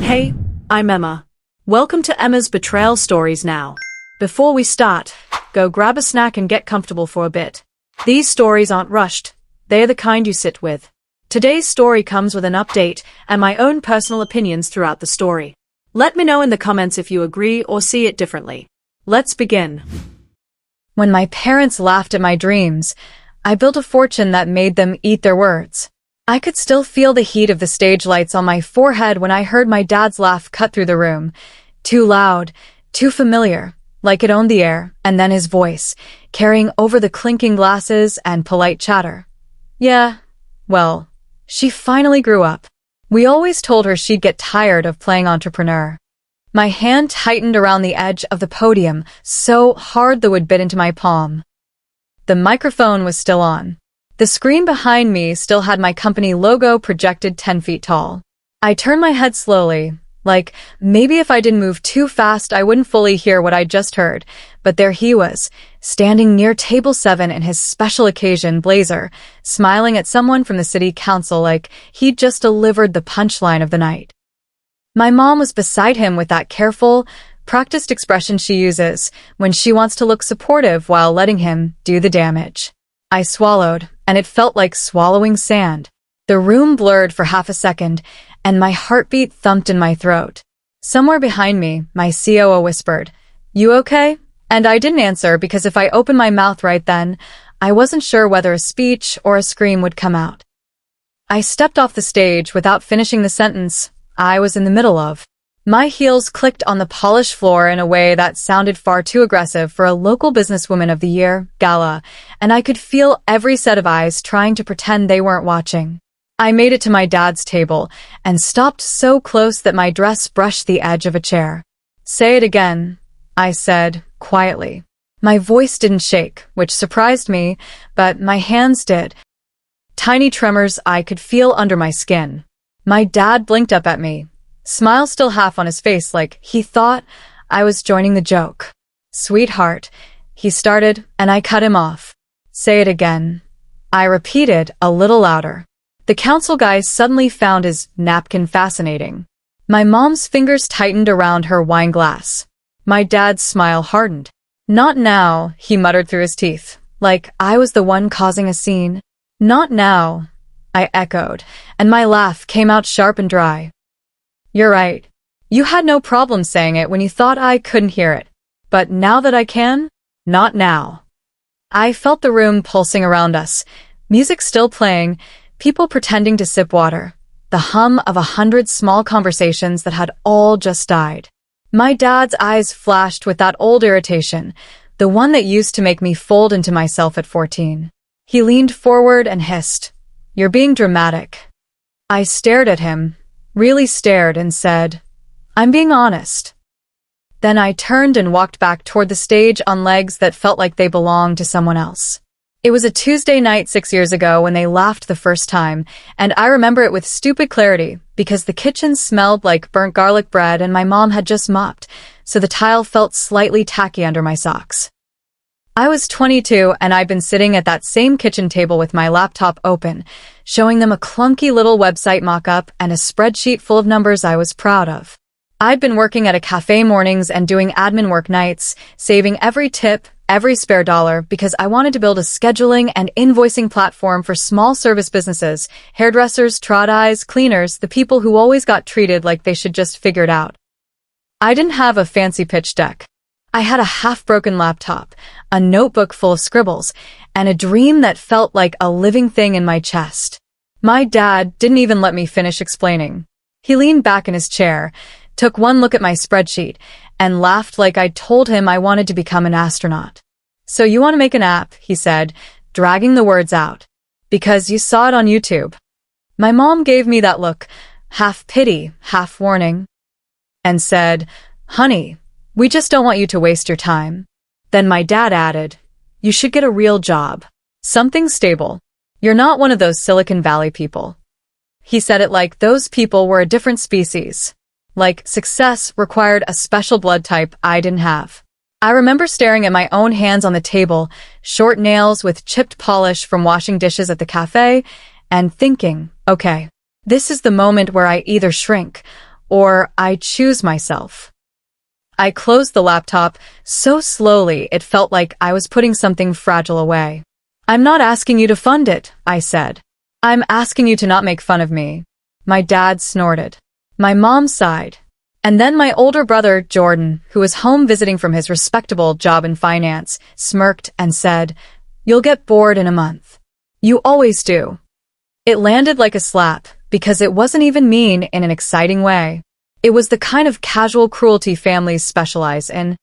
Hey, I'm Emma. Welcome to Emma's Betrayal Stories now. Before we start, go grab a snack and get comfortable for a bit. These stories aren't rushed. They're the kind you sit with. Today's story comes with an update and my own personal opinions throughout the story. Let me know in the comments if you agree or see it differently. Let's begin. When my parents laughed at my dreams, I built a fortune that made them eat their words. I could still feel the heat of the stage lights on my forehead when I heard my dad's laugh cut through the room. Too loud, too familiar, like it owned the air, and then his voice, carrying over the clinking glasses and polite chatter. Yeah, well, she finally grew up. We always told her she'd get tired of playing entrepreneur. My hand tightened around the edge of the podium so hard the wood bit into my palm. The microphone was still on. The screen behind me still had my company logo projected 10 feet tall. I turned my head slowly, like maybe if I didn't move too fast I wouldn't fully hear what I just heard, but there he was, standing near table 7 in his special occasion blazer, smiling at someone from the city council like he'd just delivered the punchline of the night. My mom was beside him with that careful, practiced expression she uses when she wants to look supportive while letting him do the damage. I swallowed, and it felt like swallowing sand. The room blurred for half a second, and my heartbeat thumped in my throat. Somewhere behind me, my COO whispered, "You okay?" And I didn't answer because if I opened my mouth right then, I wasn't sure whether a speech or a scream would come out. I stepped off the stage without finishing the sentence I was in the middle of. My heels clicked on the polished floor in a way that sounded far too aggressive for a local businesswoman of the year gala, and I could feel every set of eyes trying to pretend they weren't watching. I made it to my dad's table and stopped so close that my dress brushed the edge of a chair. "Say it again," I said, quietly. My voice didn't shake, which surprised me, but my hands did. Tiny tremors I could feel under my skin. My dad blinked up at me, smile still half on his face like he thought I was joining the joke. "Sweetheart," he started, and I cut him off. "Say it again," I repeated a little louder. The council guy suddenly found his napkin fascinating. My mom's fingers tightened around her wine glass. My dad's smile hardened. "Not now," he muttered through his teeth, like I was the one causing a scene. "Not now," I echoed, and my laugh came out sharp and dry. "You're right. You had no problem saying it when you thought I couldn't hear it. But now that I can, not now." I felt the room pulsing around us, music still playing, people pretending to sip water, the hum of 100 small conversations that had all just died. My dad's eyes flashed with that old irritation, the one that used to make me fold into myself at 14. He leaned forward and hissed, "You're being dramatic." I stared at him, really stared, and said, "I'm being honest." Then I turned and walked back toward the stage on legs that felt like they belonged to someone else. It was a Tuesday night 6 years ago when they laughed the first time, and I remember it with stupid clarity because the kitchen smelled like burnt garlic bread and my mom had just mopped, so the tile felt slightly tacky under my socks. I was 22 and I'd been sitting at that same kitchen table with my laptop open, showing them a clunky little website mock-up and a spreadsheet full of numbers I was proud of. I'd been working at a cafe mornings and doing admin work nights, saving every tip, every spare dollar, because I wanted to build a scheduling and invoicing platform for small service businesses, hairdressers, trot eyes, cleaners, the people who always got treated like they should just figure it out. I didn't have a fancy pitch deck. I had a half-broken laptop, a notebook full of scribbles, and a dream that felt like a living thing in my chest. My dad didn't even let me finish explaining. He leaned back in his chair, took one look at my spreadsheet, and laughed like I'd told him I wanted to become an astronaut. "So you want to make an app," he said, dragging the words out. "Because you saw it on YouTube." My mom gave me that look, half pity, half warning, and said, "Honey, we just don't want you to waste your time." Then my dad added, "You should get a real job. Something stable. You're not one of those Silicon Valley people." He said it like those people were a different species. Like success required a special blood type I didn't have. I remember staring at my own hands on the table, short nails with chipped polish from washing dishes at the cafe, and thinking, okay, this is the moment where I either shrink or I choose myself. I closed the laptop so slowly it felt like I was putting something fragile away. I'm not asking you to fund it, I said. I'm asking you to not make fun of me. My dad snorted. My mom sighed. And then my older brother, Jordan, who was home visiting from his respectable job in finance, smirked and said, "You'll get bored in a month. You always do." It landed like a slap, because it wasn't even mean in an exciting way. It was the kind of casual cruelty families specialize in.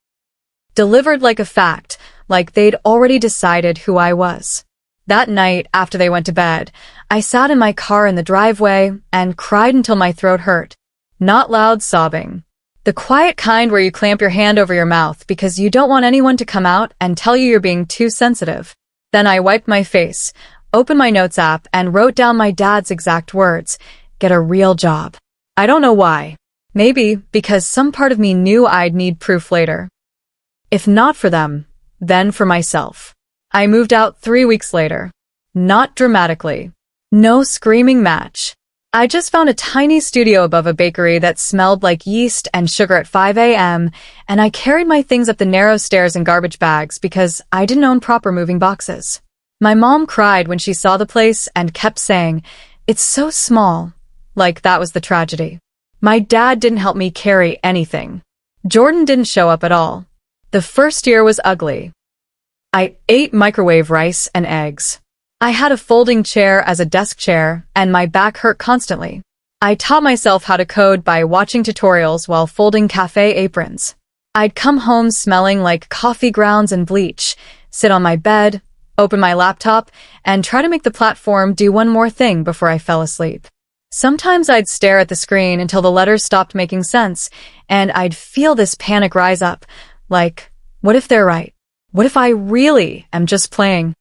Delivered like a fact, like they'd already decided who I was. That night, after they went to bed, I sat in my car in the driveway and cried until my throat hurt. Not loud sobbing. The quiet kind where you clamp your hand over your mouth because you don't want anyone to come out and tell you you're being too sensitive. Then I wiped my face, opened my notes app, and wrote down my dad's exact words: "Get a real job." I don't know why. Maybe because some part of me knew I'd need proof later. If not for them, then for myself. I moved out 3 weeks later. Not dramatically. No screaming match. I just found a tiny studio above a bakery that smelled like yeast and sugar at 5 a.m., and I carried my things up the narrow stairs in garbage bags because I didn't own proper moving boxes. My mom cried when she saw the place and kept saying, "It's so small," like that was the tragedy. My dad didn't help me carry anything. Jordan didn't show up at all. The first year was ugly. I ate microwave rice and eggs. I had a folding chair as a desk chair, and my back hurt constantly. I taught myself how to code by watching tutorials while folding cafe aprons. I'd come home smelling like coffee grounds and bleach, sit on my bed, open my laptop, and try to make the platform do one more thing before I fell asleep. Sometimes I'd stare at the screen until the letters stopped making sense, and I'd feel this panic rise up, like, what if they're right? What if I really am just playing?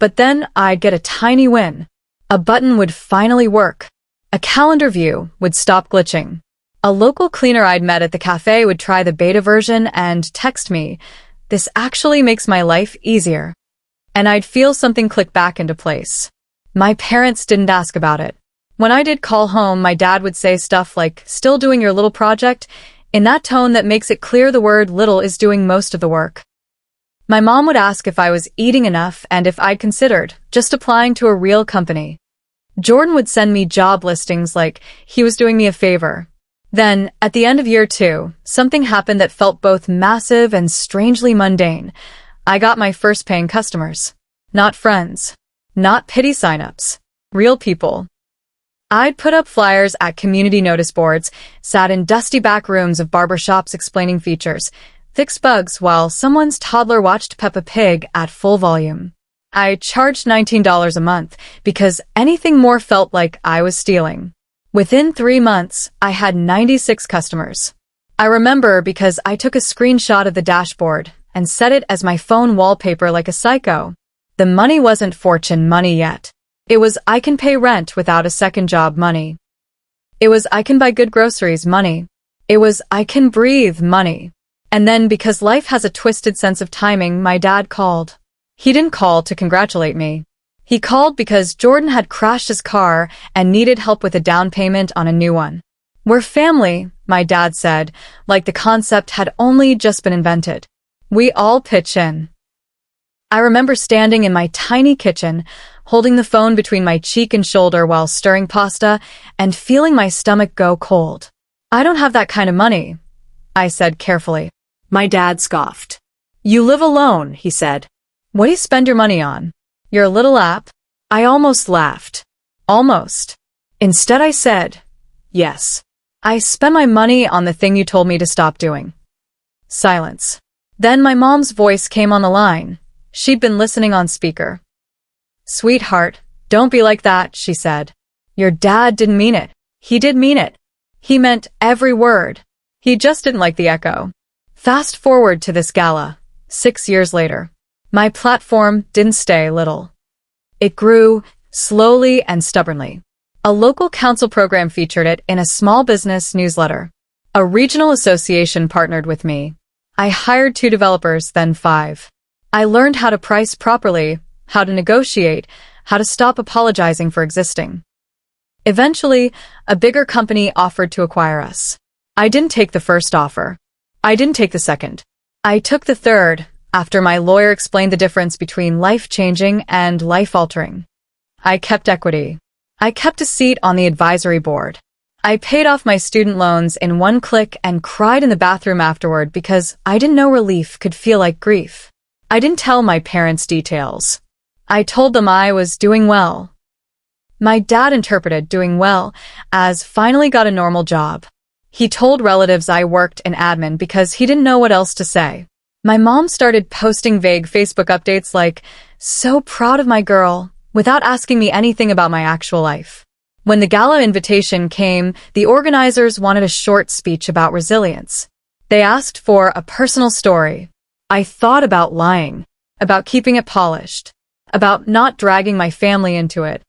But then I'd get a tiny win. A button would finally work. A calendar view would stop glitching. A local cleaner I'd met at the cafe would try the beta version and text me, "This actually makes my life easier." And I'd feel something click back into place. My parents didn't ask about it. When I did call home, my dad would say stuff like, "Still doing your little project?" in that tone that makes it clear the word little is doing most of the work. My mom would ask if I was eating enough and if I'd considered just applying to a real company. Jordan would send me job listings like he was doing me a favor. Then, at the end of year 2, something happened that felt both massive and strangely mundane. I got my first paying customers. Not friends. Not pity signups. Real people. I'd put up flyers at community notice boards, sat in dusty back rooms of barber shops explaining features, fixed bugs while someone's toddler watched Peppa Pig at full volume. I charged $19 a month because anything more felt like I was stealing. Within 3 months, I had 96 customers. I remember because I took a screenshot of the dashboard and set it as my phone wallpaper like a psycho. The money wasn't fortune money yet. It was I can pay rent without a second job money. It was I can buy good groceries money. It was I can breathe money. And then because life has a twisted sense of timing, my dad called. He didn't call to congratulate me. He called because Jordan had crashed his car and needed help with a down payment on a new one. "We're family," my dad said, like the concept had only just been invented. "We all pitch in." I remember standing in my tiny kitchen, holding the phone between my cheek and shoulder while stirring pasta, and feeling my stomach go cold. "I don't have that kind of money," I said carefully. My dad scoffed. "You live alone," he said. "What do you spend your money on? Your little app?" I almost laughed. Almost. Instead I said, "Yes. I spend my money on the thing you told me to stop doing." Silence. Then my mom's voice came on the line. She'd been listening on speaker. "Sweetheart, don't be like that," she said. "Your dad didn't mean it. He did mean it. He meant every word. He just didn't like the echo." Fast forward to this gala, 6 years later. My platform didn't stay little. It grew, slowly and stubbornly. A local council program featured it in a small business newsletter. A regional association partnered with me. I hired 2 developers, then 5. I learned how to price properly, how to negotiate, how to stop apologizing for existing. Eventually, a bigger company offered to acquire us. I didn't take the first offer. I didn't take the second. I took the third, after my lawyer explained the difference between life-changing and life-altering. I kept equity. I kept a seat on the advisory board. I paid off my student loans in one click and cried in the bathroom afterward because I didn't know relief could feel like grief. I didn't tell my parents details. I told them I was doing well. My dad interpreted doing well as finally got a normal job. He told relatives I worked in admin because he didn't know what else to say. My mom started posting vague Facebook updates like, "So proud of my girl," without asking me anything about my actual life. When the gala invitation came, the organizers wanted a short speech about resilience. They asked for a personal story. I thought about lying, about keeping it polished, about not dragging my family into it.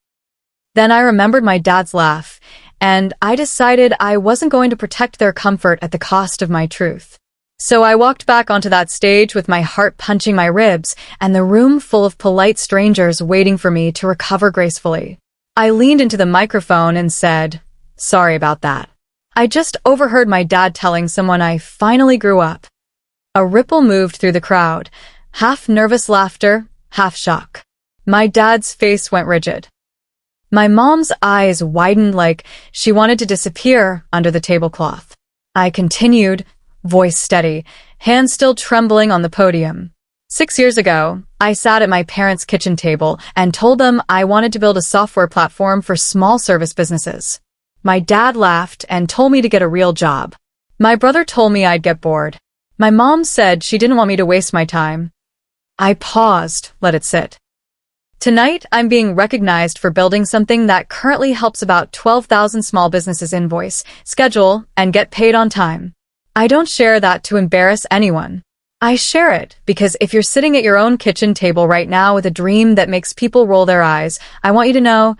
Then I remembered my dad's laugh, and I decided I wasn't going to protect their comfort at the cost of my truth. So I walked back onto that stage with my heart punching my ribs and the room full of polite strangers waiting for me to recover gracefully. I leaned into the microphone and said, "Sorry about that. I just overheard my dad telling someone I finally grew up." A ripple moved through the crowd, half nervous laughter, half shock. My dad's face went rigid. My mom's eyes widened like she wanted to disappear under the tablecloth. I continued, voice steady, hands still trembling on the podium. 6 years ago, I sat at my parents' kitchen table and told them I wanted to build a software platform for small service businesses. My dad laughed and told me to get a real job. My brother told me I'd get bored. My mom said she didn't want me to waste my time. I paused, let it sit. Tonight, I'm being recognized for building something that currently helps about 12,000 small businesses invoice, schedule, and get paid on time. I don't share that to embarrass anyone. I share it because if you're sitting at your own kitchen table right now with a dream that makes people roll their eyes, I want you to know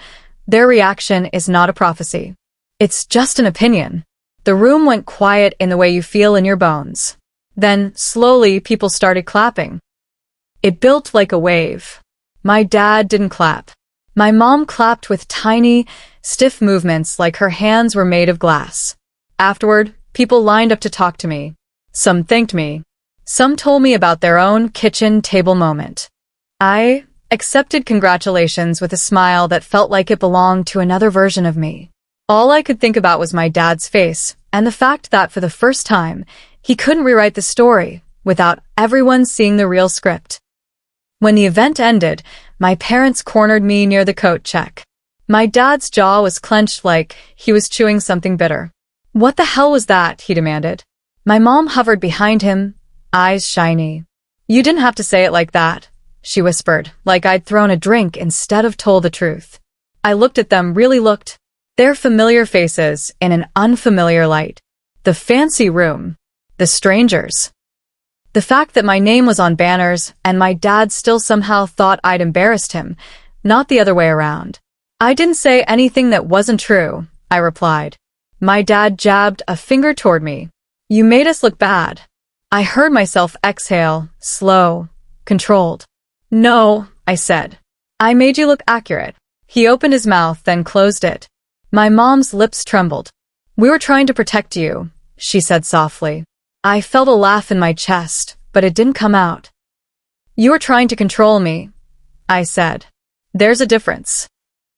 their reaction is not a prophecy. It's just an opinion. The room went quiet in the way you feel in your bones. Then, slowly, people started clapping. It built like a wave. My dad didn't clap. My mom clapped with tiny, stiff movements like her hands were made of glass. Afterward, people lined up to talk to me. Some thanked me. Some told me about their own kitchen table moment. I accepted congratulations with a smile that felt like it belonged to another version of me. All I could think about was my dad's face and the fact that for the first time, he couldn't rewrite the story without everyone seeing the real script. When the event ended, my parents cornered me near the coat check. My dad's jaw was clenched like he was chewing something bitter. "What the hell was that?" he demanded. My mom hovered behind him, eyes shiny. "You didn't have to say it like that," she whispered, like I'd thrown a drink instead of told the truth. I looked at them, really looked. Their familiar faces in an unfamiliar light. The fancy room. The strangers. The fact that my name was on banners and my dad still somehow thought I'd embarrassed him, not the other way around. "I didn't say anything that wasn't true," I replied. My dad jabbed a finger toward me. "You made us look bad." I heard myself exhale, slow, controlled. "No," I said. "I made you look accurate." He opened his mouth, then closed it. My mom's lips trembled. "We were trying to protect you," she said softly. I felt a laugh in my chest, but it didn't come out. "You were trying to control me," I said. "There's a difference."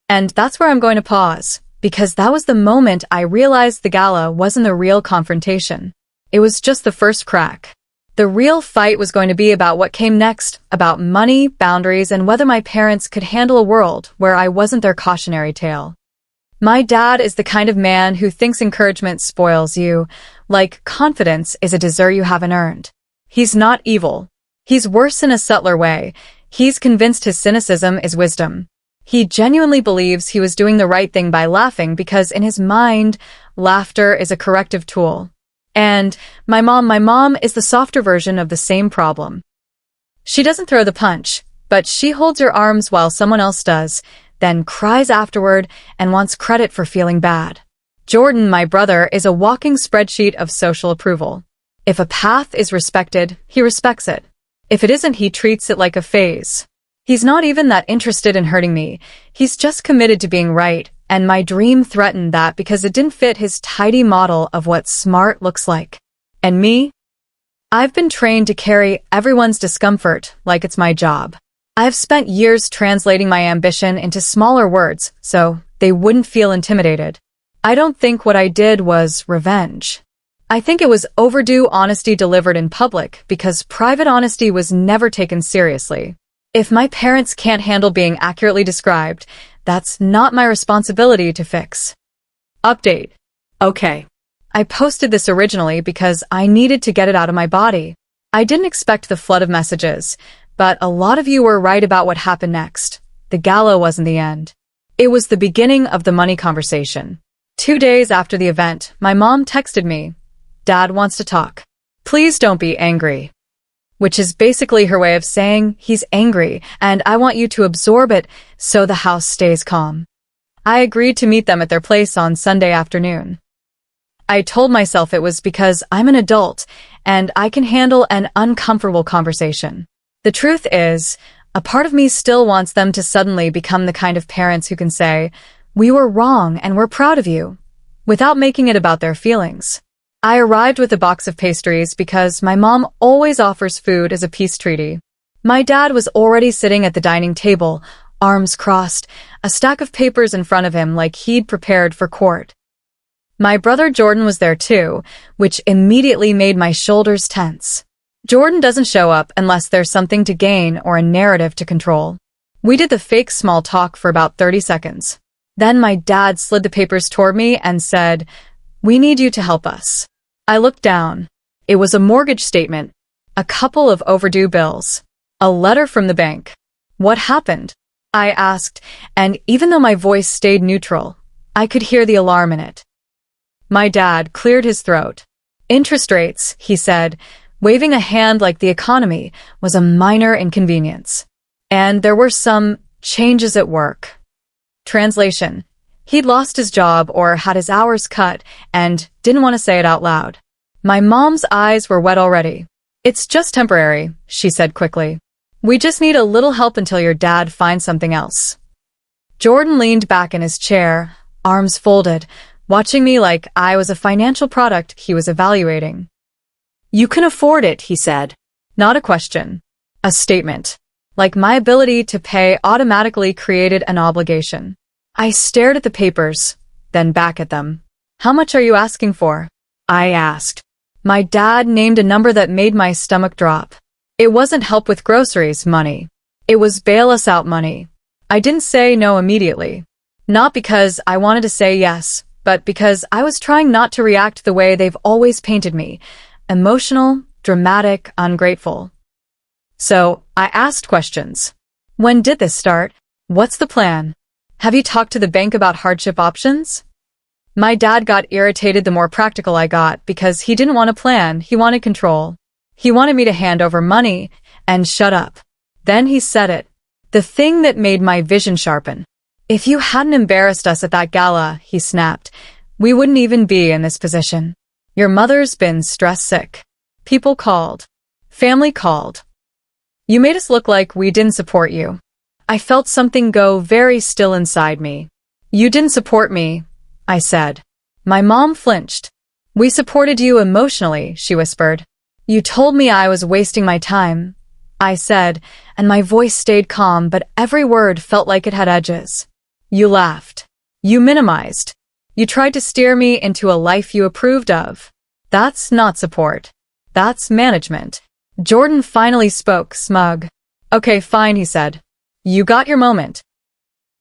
And that's where I'm going to pause, because that was the moment I realized the gala wasn't the real confrontation. It was just the first crack. The real fight was going to be about what came next, about money, boundaries, and whether my parents could handle a world where I wasn't their cautionary tale. My dad is the kind of man who thinks encouragement spoils you, like confidence is a dessert you haven't earned. He's not evil. He's worse in a subtler way. He's convinced his cynicism is wisdom. He genuinely believes he was doing the right thing by laughing because in his mind, laughter is a corrective tool. And my mom is the softer version of the same problem. She doesn't throw the punch, but she holds her arms while someone else does, then cries afterward and wants credit for feeling bad. Jordan, my brother, is a walking spreadsheet of social approval. If a path is respected, he respects it. If it isn't, he treats it like a phase. He's not even that interested in hurting me. He's just committed to being right, and my dream threatened that because it didn't fit his tidy model of what smart looks like. And me? I've been trained to carry everyone's discomfort like it's my job. I've spent years translating my ambition into smaller words so they wouldn't feel intimidated. I don't think what I did was revenge. I think it was overdue honesty delivered in public because private honesty was never taken seriously. If my parents can't handle being accurately described, that's not my responsibility to fix. Update. Okay. I posted this originally because I needed to get it out of my body. I didn't expect the flood of messages, but a lot of you were right about what happened next. The gala wasn't the end. It was the beginning of the money conversation. 2 days after the event, my mom texted me, "Dad wants to talk. Please don't be angry." Which is basically her way of saying he's angry and I want you to absorb it so the house stays calm. I agreed to meet them at their place on Sunday afternoon. I told myself it was because I'm an adult and I can handle an uncomfortable conversation. The truth is, a part of me still wants them to suddenly become the kind of parents who can say, "We were wrong and we're proud of you," without making it about their feelings. I arrived with a box of pastries because my mom always offers food as a peace treaty. My dad was already sitting at the dining table, arms crossed, a stack of papers in front of him like he'd prepared for court. My brother Jordan was there too, which immediately made my shoulders tense. Jordan doesn't show up unless there's something to gain or a narrative to control. We did the fake small talk for about 30 seconds. Then my dad slid the papers toward me and said, "We need you to help us." I looked down. It was a mortgage statement, a couple of overdue bills, a letter from the bank. "What happened?" I asked, and even though my voice stayed neutral, I could hear the alarm in it. My dad cleared his throat. "Interest rates," he said, waving a hand like the economy was a minor inconvenience. "And there were some changes at work." Translation. He'd lost his job or had his hours cut and didn't want to say it out loud. My mom's eyes were wet already. "It's just temporary," she said quickly. "We just need a little help until your dad finds something else." Jordan leaned back in his chair, arms folded, watching me like I was a financial product he was evaluating. "You can afford it," he said. Not a question. A statement. Like my ability to pay automatically created an obligation. I stared at the papers, then back at them. "How much are you asking for?" I asked. My dad named a number that made my stomach drop. It wasn't help with groceries money. It was bail us out money. I didn't say no immediately. Not because I wanted to say yes, but because I was trying not to react the way they've always painted me. Emotional, dramatic, ungrateful. So, I asked questions. When did this start? What's the plan? Have you talked to the bank about hardship options? My dad got irritated the more practical I got because he didn't want a plan, he wanted control. He wanted me to hand over money and shut up. Then he said it. The thing that made my vision sharpen. "If you hadn't embarrassed us at that gala," he snapped, "we wouldn't even be in this position. Your mother's been stress sick. People called. Family called. You made us look like we didn't support you." I felt something go very still inside me. "You didn't support me," I said. My mom flinched. "We supported you emotionally," she whispered. "You told me I was wasting my time," I said, and my voice stayed calm, but every word felt like it had edges. "You laughed. You minimized. You tried to steer me into a life you approved of. That's not support. That's management." Jordan finally spoke, smug. "Okay, fine," he said. "You got your moment.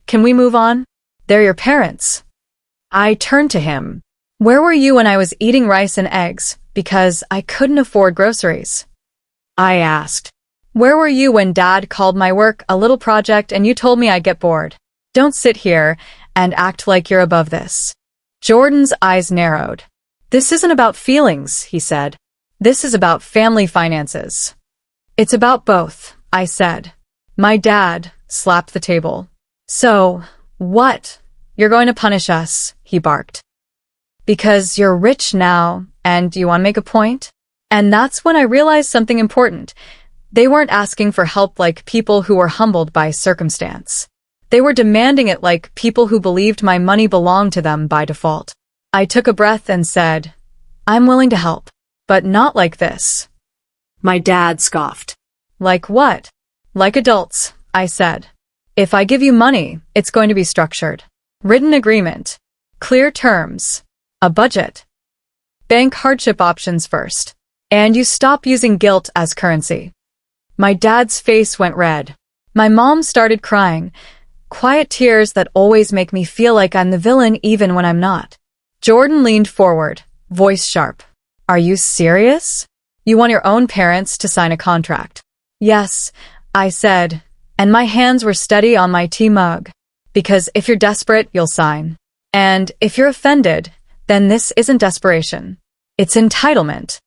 Can we move on? They're your parents." I turned to him. "Where were you when I was eating rice and eggs because I couldn't afford groceries?" I asked. "Where were you when Dad called my work a little project and you told me I'd get bored? Don't sit here and act like you're above this." Jordan's eyes narrowed. "This isn't about feelings," he said. "This is about family finances." "It's about both," I said. My dad slapped the table. "So, what? You're going to punish us," he barked. "Because you're rich now, and you want to make a point?" And that's when I realized something important. They weren't asking for help like people who were humbled by circumstance. They were demanding it like people who believed my money belonged to them by default. I took a breath and said, I'm willing to help, but not like this. My dad scoffed. Like what? Like adults, I said. If I give you money, it's going to be structured. Written agreement. Clear terms. A budget. Bank hardship options first. And you stop using guilt as currency. My dad's face went red. My mom started crying. Quiet tears that always make me feel like I'm the villain even when I'm not. Jordan leaned forward, voice sharp. Are you serious? You want your own parents to sign a contract? Yes, I said, and my hands were steady on my tea mug. Because if you're desperate, you'll sign. And if you're offended, then this isn't desperation. It's entitlement.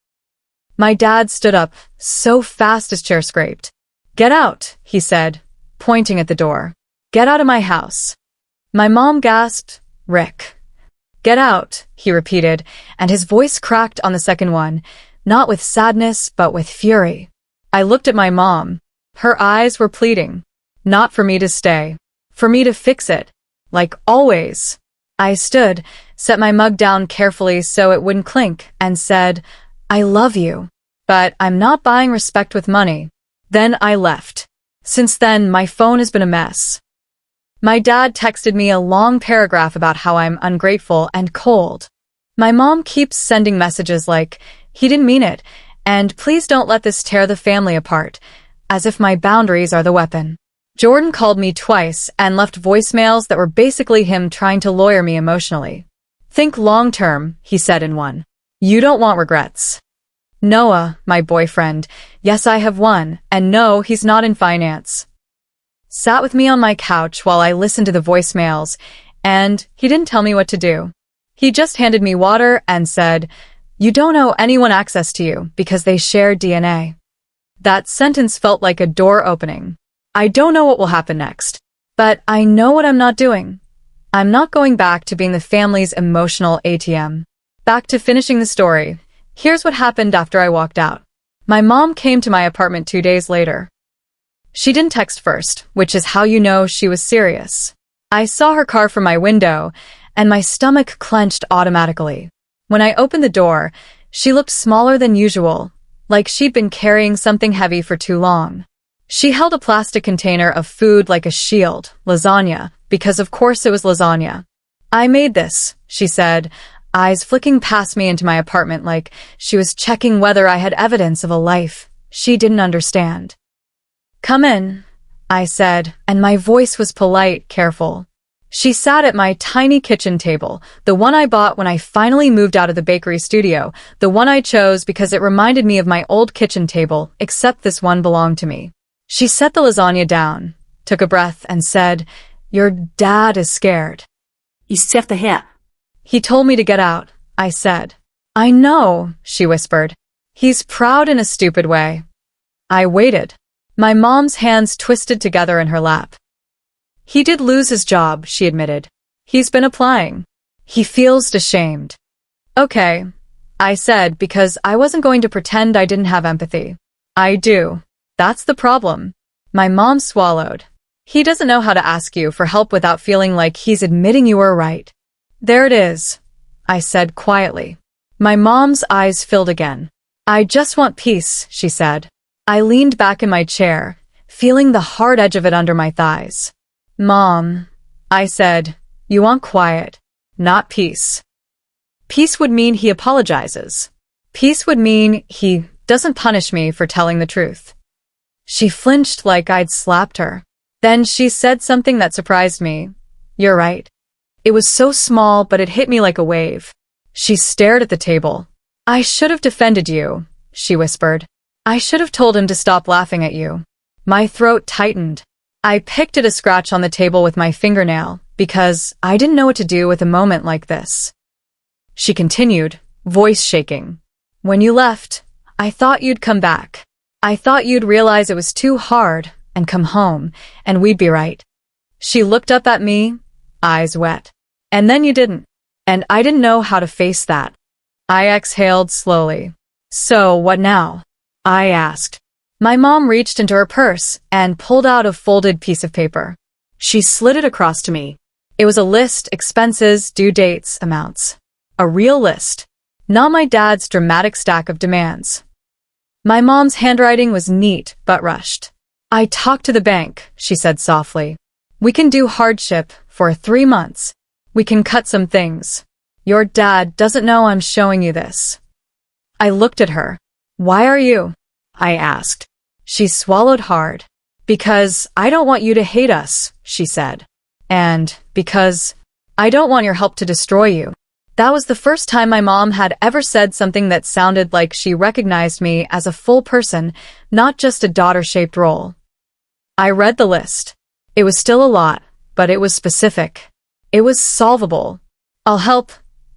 My dad stood up, so fast his chair scraped. Get out, he said, pointing at the door. Get out of my house. My mom gasped, Rick. Get out, he repeated, and his voice cracked on the second one, not with sadness, but with fury. I looked at my mom. Her eyes were pleading. Not for me to stay. For me to fix it. Like always. I stood, set my mug down carefully so it wouldn't clink, and said, I love you. But I'm not buying respect with money. Then I left. Since then, my phone has been a mess. My dad texted me a long paragraph about how I'm ungrateful and cold. My mom keeps sending messages like, he didn't mean it, and please don't let this tear the family apart, as if my boundaries are the weapon. Jordan called me twice and left voicemails that were basically him trying to lawyer me emotionally. Think long term, he said in one. You don't want regrets. Noah, my boyfriend, yes I have one, and no, he's not in finance. Sat with me on my couch while I listened to the voicemails, and he didn't tell me what to do. He just handed me water and said, you don't owe anyone access to you because they share DNA. That sentence felt like a door opening. I don't know what will happen next, but I know what I'm not doing. I'm not going back to being the family's emotional ATM. Back to finishing the story. Here's what happened after I walked out. My mom came to my apartment 2 days later. She didn't text first, which is how you know she was serious. I saw her car from my window, and my stomach clenched automatically. When I opened the door, she looked smaller than usual, like she'd been carrying something heavy for too long. She held a plastic container of food like a shield, lasagna, because of course it was lasagna. I made this, she said, eyes flicking past me into my apartment like she was checking whether I had evidence of a life she didn't understand. Come in, I said, and my voice was polite, careful. She sat at my tiny kitchen table, the one I bought when I finally moved out of the bakery studio, the one I chose because it reminded me of my old kitchen table, except this one belonged to me. She set the lasagna down, took a breath, and said, Your dad is scared. He's efter her. He told me to get out, I said. I know, she whispered. He's proud in a stupid way. I waited. My mom's hands twisted together in her lap. He did lose his job, she admitted. He's been applying. He feels ashamed. Okay, I said, because I wasn't going to pretend I didn't have empathy. I do. That's the problem. My mom swallowed. He doesn't know how to ask you for help without feeling like he's admitting you were right. There it is, I said quietly. My mom's eyes filled again. I just want peace, she said. I leaned back in my chair, feeling the hard edge of it under my thighs. Mom, I said, you want quiet, not peace. Peace would mean he apologizes. Peace would mean he doesn't punish me for telling the truth. She flinched like I'd slapped her. Then she said something that surprised me. You're right. It was so small, but it hit me like a wave. She stared at the table. I should have defended you, she whispered. I should have told him to stop laughing at you. My throat tightened. I picked at a scratch on the table with my fingernail, because I didn't know what to do with a moment like this. She continued, voice shaking. When you left, I thought you'd come back. I thought you'd realize it was too hard and come home, and we'd be right. She looked up at me, eyes wet. And then you didn't. And I didn't know how to face that. I exhaled slowly. So what now? I asked. My mom reached into her purse and pulled out a folded piece of paper. She slid it across to me. It was a list: expenses, due dates, amounts. A real list. Not my dad's dramatic stack of demands. My mom's handwriting was neat but rushed. "I talked to the bank," she said softly. "We can do hardship for 3 months. We can cut some things. Your dad doesn't know I'm showing you this." I looked at her. "Why are you?" I asked. She swallowed hard. "Because I don't want you to hate us," she said. "And because I don't want your help to destroy you." That was the first time my mom had ever said something that sounded like she recognized me as a full person, not just a daughter-shaped role. I read the list. It was still a lot, but it was specific. It was solvable. "I'll help,"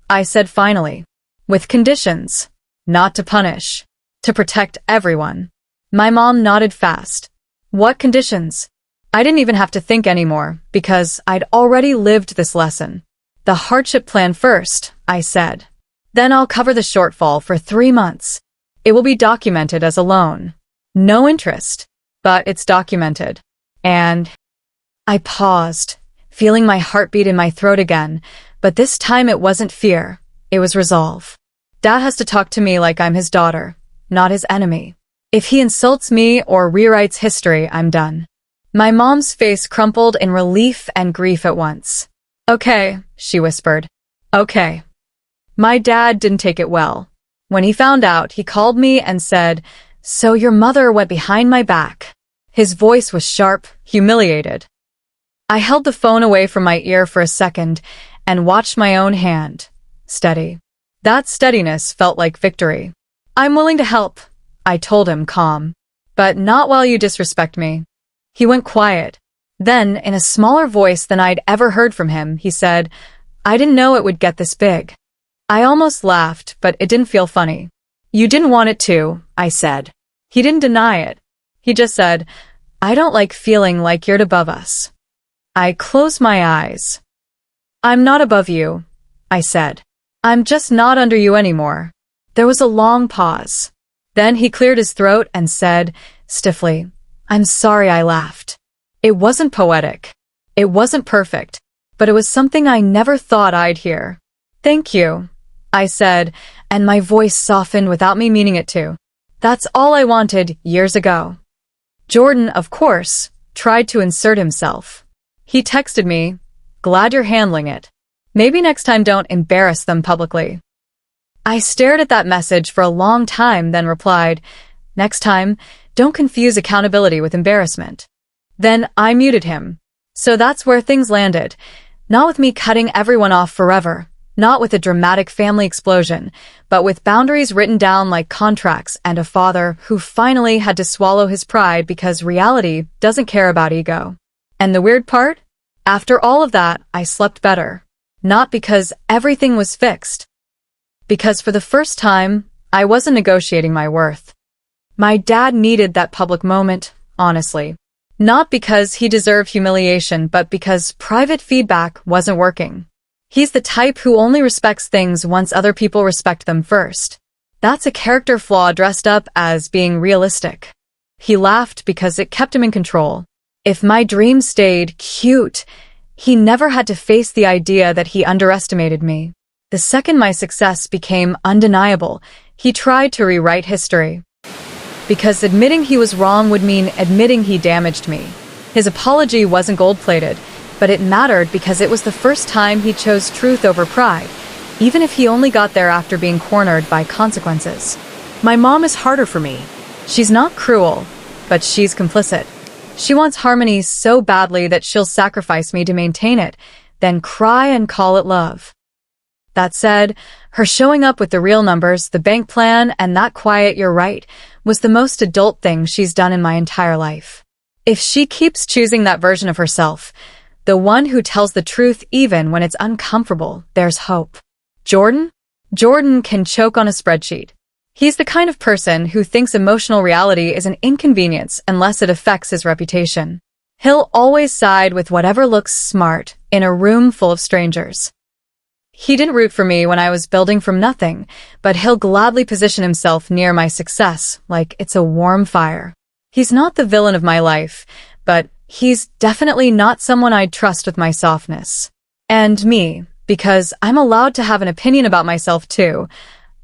I said finally. "With conditions. Not to punish. To protect everyone." My mom nodded fast. "What conditions?" I didn't even have to think anymore, because I'd already lived this lesson. "The hardship plan first," I said. "Then I'll cover the shortfall for 3 months. It will be documented as a loan. No interest, but it's documented. And..." I paused, feeling my heartbeat in my throat again, but this time it wasn't fear, it was resolve. Dad has to talk to me like I'm his daughter, not his enemy. If he insults me or rewrites history, I'm done. My mom's face crumpled in relief and grief at once. "Okay," she whispered. "Okay." My dad didn't take it well. When he found out, he called me and said, "So your mother went behind my back." His voice was sharp, humiliated. I held the phone away from my ear for a second and watched my own hand. Steady. That steadiness felt like victory. "I'm willing to help," I told him, calm. "But not while you disrespect me." He went quiet. Then, in a smaller voice than I'd ever heard from him, he said, "I didn't know it would get this big." I almost laughed, but it didn't feel funny. "You didn't want it to," I said. He didn't deny it. He just said, "I don't like feeling like you're above us." I closed my eyes. "I'm not above you," I said. "I'm just not under you anymore." There was a long pause. Then he cleared his throat and said, stiffly, "I'm sorry I laughed. It wasn't poetic. It wasn't perfect, but it was something I never thought I'd hear." "Thank you," I said, and my voice softened without me meaning it to. "That's all I wanted years ago." Jordan, of course, tried to insert himself. He texted me, "Glad you're handling it. Maybe next time don't embarrass them publicly." I stared at that message for a long time, then replied, "Next time, don't confuse accountability with embarrassment." Then I muted him. So that's where things landed. Not with me cutting everyone off forever, not with a dramatic family explosion, but with boundaries written down like contracts and a father who finally had to swallow his pride because reality doesn't care about ego. And the weird part? After all of that, I slept better. Not because everything was fixed. Because for the first time, I wasn't negotiating my worth. My dad needed that public moment, honestly. Not because he deserved humiliation, but because private feedback wasn't working. He's the type who only respects things once other people respect them first. That's a character flaw dressed up as being realistic. He laughed because it kept him in control. If my dream stayed cute, he never had to face the idea that he underestimated me. The second my success became undeniable, he tried to rewrite history. Because admitting he was wrong would mean admitting he damaged me. His apology wasn't gold-plated, but it mattered because it was the first time he chose truth over pride, even if he only got there after being cornered by consequences. My mom is harder for me. She's not cruel, but she's complicit. She wants harmony so badly that she'll sacrifice me to maintain it, then cry and call it love. That said, her showing up with the real numbers, the bank plan, and that quiet "you're right" was the most adult thing she's done in my entire life. If she keeps choosing that version of herself, the one who tells the truth even when it's uncomfortable, there's hope. Jordan? Jordan can choke on a spreadsheet. He's the kind of person who thinks emotional reality is an inconvenience unless it affects his reputation. He'll always side with whatever looks smart in a room full of strangers. He didn't root for me when I was building from nothing, but he'll gladly position himself near my success like it's a warm fire. He's not the villain of my life, but He's definitely not someone I'd trust with my softness. And me, because I'm allowed to have an opinion about myself too.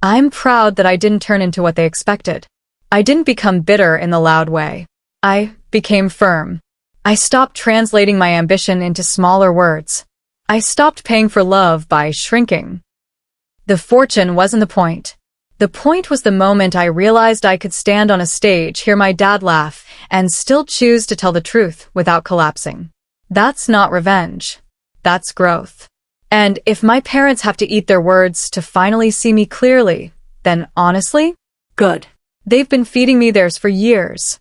I'm proud that I didn't turn into what they expected. I didn't become bitter in the loud way. I became firm. I stopped translating my ambition into smaller words. I stopped paying for love by shrinking. The fortune wasn't the point. The point was the moment I realized I could stand on a stage, hear my dad laugh, and still choose to tell the truth without collapsing. That's not revenge. That's growth. And if my parents have to eat their words to finally see me clearly, then honestly, Good. they've been feeding me theirs for years.